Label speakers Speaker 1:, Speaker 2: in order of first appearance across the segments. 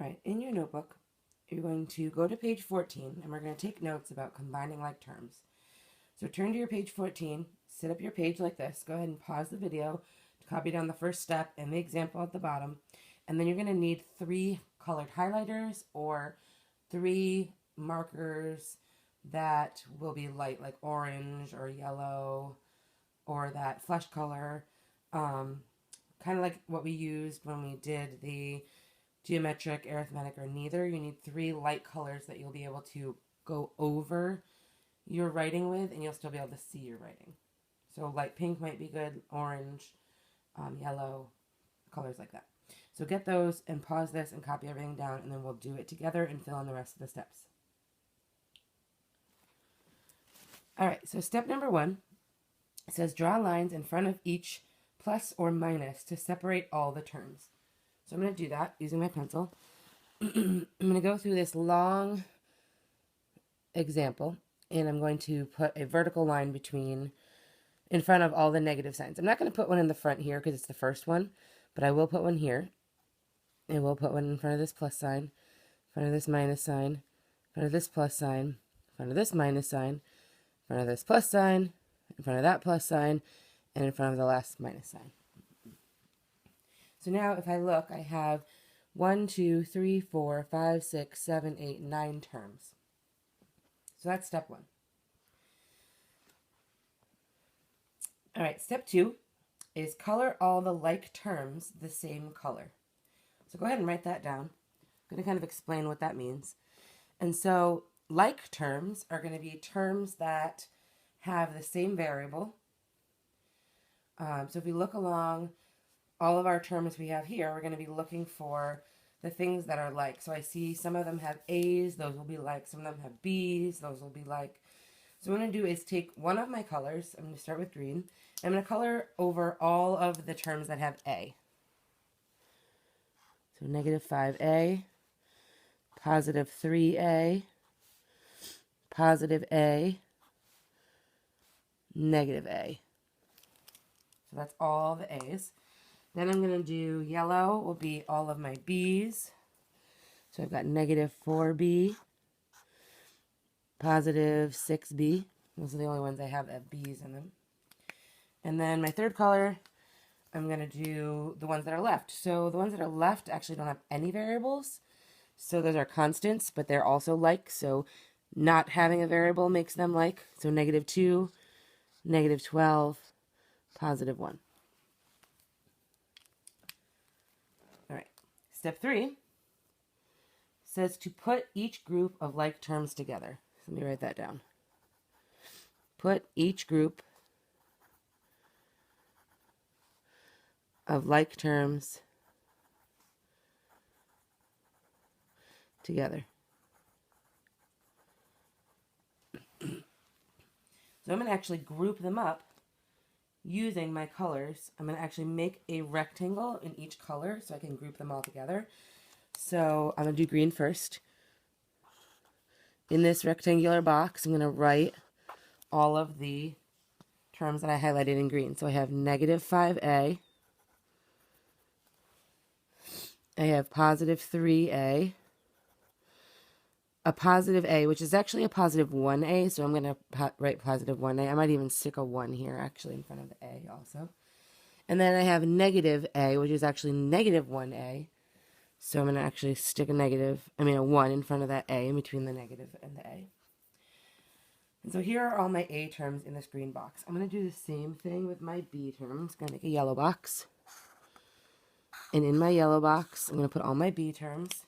Speaker 1: right, in your notebook, you're going to go to page 14, and we're going to take notes about combining like terms. So turn to your page 14, set up your page like this. Go ahead and pause the video to copy down the first step and the example at the bottom. And then you're going to need 3 colored highlighters or 3 markers that will be light, like orange or yellow or that flesh color. Kind of like what we used when we did the geometric, arithmetic, or neither. You need 3 light colors that you'll be able to go over your writing with, and you'll still be able to see your writing. So light pink might be good, orange, yellow, colors like that. So get those and pause this and copy everything down, and then we'll do it together and fill in the rest of the steps. All right, so step number 1 says draw lines in front of each plus or minus to separate all the terms. So I'm going to do that using my pencil. I'm going to go through this long example, and I'm going to put a vertical line in front of all the negative signs. I'm not going to put one in the front here because it's the first one, but I will put one here. And we'll put one in front of this plus sign, in front of this minus sign, in front of this plus sign, in front of this minus sign, in front of this plus sign, in front of that plus sign, and in front of the last minus sign. So now if I look, I have 1, 2, 3, 4, 5, 6, 7, 8, 9 terms. So that's step 1. All right, step 2 is color all the like terms the same color. So go ahead and write that down. I'm going to kind of explain what that means. And so like terms are going to be terms that have the same variable. So if we look along all of our terms we have here, we're going to be looking for the things that are like. So I see some of them have A's, those will be like. Some of them have B's, those will be like. So what I'm going to do is take one of my colors. I'm going to start with green. I'm going to color over all of the terms that have A. So negative 5A, positive 3A, positive A, negative A. So that's all the A's. Then I'm going to do yellow will be all of my B's. So I've got negative 4B, positive 6B. Those are the only ones I have that have B's in them. And then my third color, I'm going to do the ones that are left. So the ones that are left actually don't have any variables. So those are constants, but they're also like. So not having a variable makes them like. So negative 2, negative 12, positive 1. All right. Step 3 says to put each group of like terms together. So let me write that down. Put each group of like terms together. So I'm going to actually group them up using my colors. I'm going to actually make a rectangle in each color so I can group them all together. So I'm going to do green first. In this rectangular box, I'm going to write all of the terms that I highlighted in green. So I have negative 5A. I have positive 3A. A positive A, which is actually a positive 1A, so I'm going to write positive 1A. I might even stick a 1 here, actually, in front of the A also. And then I have negative A, which is actually negative 1A. So I'm going to actually stick a 1 in front of that A, in between the negative and the A. And so here are all my A terms in this green box. I'm going to do the same thing with my B terms. I'm going to make a yellow box. And in my yellow box, I'm going to put all my B terms.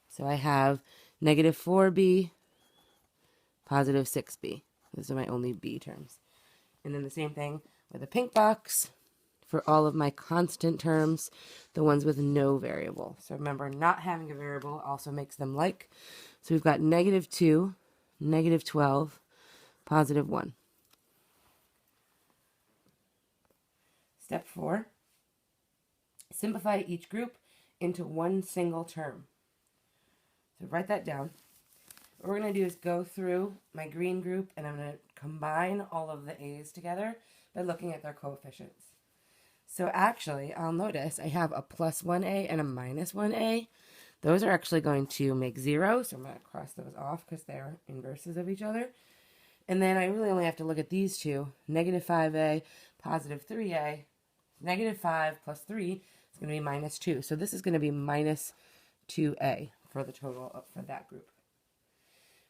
Speaker 1: So I have negative 4B, positive 6B. Those are my only B terms. And then the same thing with a pink box for all of my constant terms, the ones with no variable. So remember, not having a variable also makes them like. So we've got negative 2, negative 12, positive 1. Step 4, simplify each group into one single term. So write that down. What we're going to do is go through my green group, and I'm going to combine all of the A's together by looking at their coefficients. So actually, I'll notice I have a plus 1A and a minus 1A. Those are actually going to make 0, so I'm going to cross those off because they're inverses of each other. And then I really only have to look at these two, negative 5a, positive 3a. Negative 5 plus 3 is going to be minus 2. So this is going to be minus 2a for the total for that group.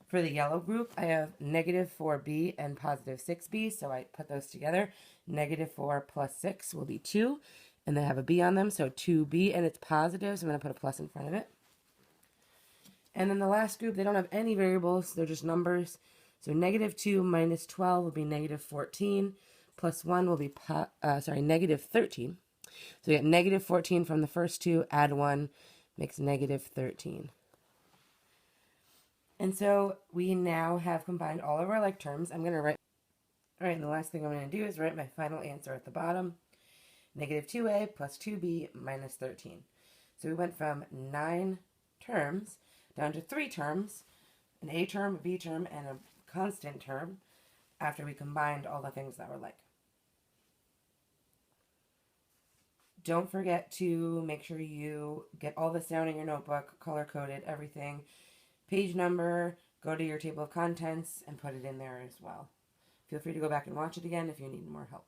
Speaker 1: For the yellow group, I have negative 4b and positive 6b, so I put those together. Negative 4 plus 6 will be 2, and they have a b on them, so 2b, and it's positive, so I'm going to put a plus in front of it. And then the last group, they don't have any variables, they're just numbers. So negative 2 minus 12 will be negative 14, plus 1 will be, negative 13. So you get negative 14 from the first two, add 1, makes negative 13. And so we now have combined all of our like terms. I'm going to write, all right, and the last thing I'm going to do is write my final answer at the bottom. Negative 2a plus 2b minus 13. So we went from 9 terms down to 3 terms, an a term, a b term, and a constant term after we combined all the things that were like. Don't forget to make sure you get all this down in your notebook, color-coded, everything. Page number, go to your table of contents, and put it in there as well. Feel free to go back and watch it again if you need more help.